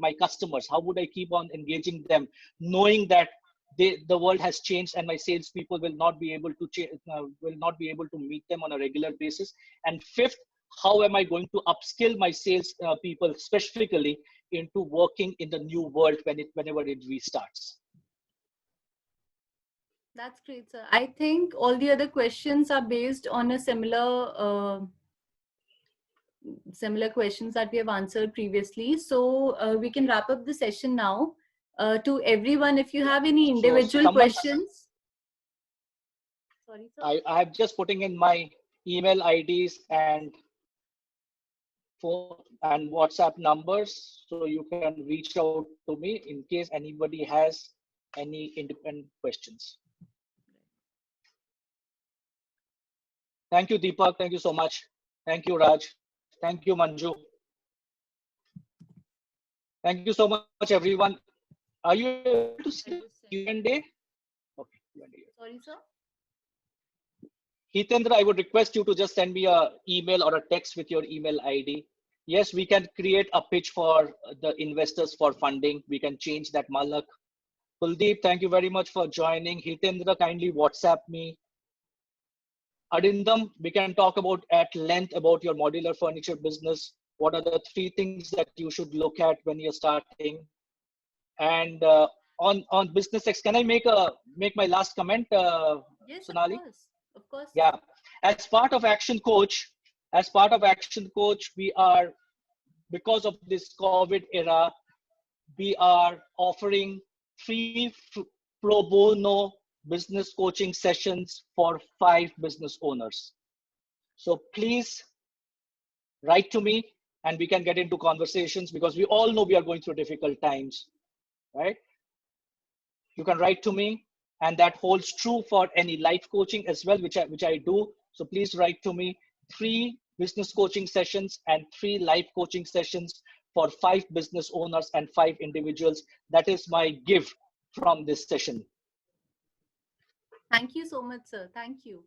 my customers? How would I keep on engaging them, knowing that the world has changed and my salespeople will not be able to meet them on a regular basis? And fifth, how am I going to upskill my sales people specifically into working in the new world whenever it restarts? That's great, sir. I think all the other questions are based on a similar questions that we have answered previously. So we can wrap up the session now. To everyone, if you have any individual questions. Sorry, sir. I'm just putting in my email IDs and phone and WhatsApp numbers, so you can reach out to me in case anybody has any independent questions. Thank you, Deepak. Thank you so much. Thank you, Raj. Thank you, Manju. Thank you so much, everyone. Are you able to see the Q&A? Okay, Q&A. Sorry, sir. Hitendra, I would request you to just send me an email or a text with your email ID. Yes, we can create a pitch for the investors for funding. We can change that, Malak. Kuldeep, thank you very much for joining. Hitendra, kindly WhatsApp me. Arindam, we can talk about at length about your modular furniture business. What are the 3 things that you should look at when you're starting? And on Business X, can I make my last comment, Yes, Sonali? Of course. Yeah. As part of Action Coach, we are, because of this COVID era, we are offering free pro bono business coaching sessions for 5 business owners. So please write to me and we can get into conversations, because we all know we are going through difficult times, right? You can write to me, and that holds true for any life coaching as well, which I do. So please write to me. 3 business coaching sessions and 3 life coaching sessions for 5 business owners and 5 individuals. That is my give from this session. Thank you so much, sir. Thank you.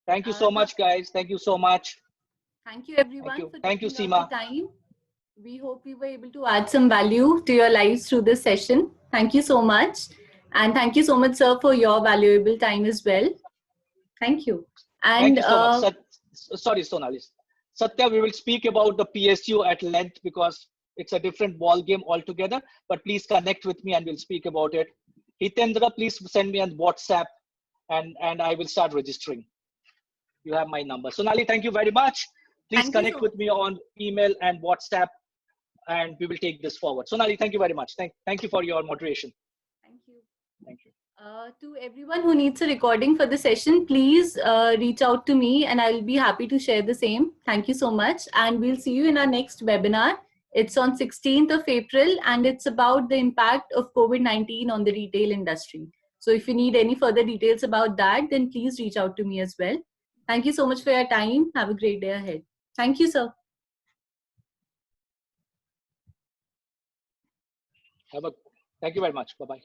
Thank you so much, guys. Thank you so much. Thank you, everyone, for Thank you, taking Seema. out the time. We hope we were able to add some value to your lives through this session. Thank you so much. And thank you so much, sir, for your valuable time as well. Thank you. And thank you so much. Sorry, Sonali. Satya, we will speak about the PSU at length because it's a different ball game altogether. But please connect with me and we'll speak about it. Hitendra, please send me on WhatsApp and I will start registering. You have my number. Sonali, thank you very much. Please connect with me on email and WhatsApp, and we will take this forward. Sonali, thank you very much. Thank you for your moderation. Thank you. Thank you. To everyone who needs a recording for the session, please reach out to me and I'll be happy to share the same. Thank you so much. And we'll see you in our next webinar. It's on 16th of April and it's about the impact of COVID-19 on the retail industry. So if you need any further details about that, then please reach out to me as well. Thank you so much for your time. Have a great day ahead. Thank you, sir. Thank you very much. Bye-bye.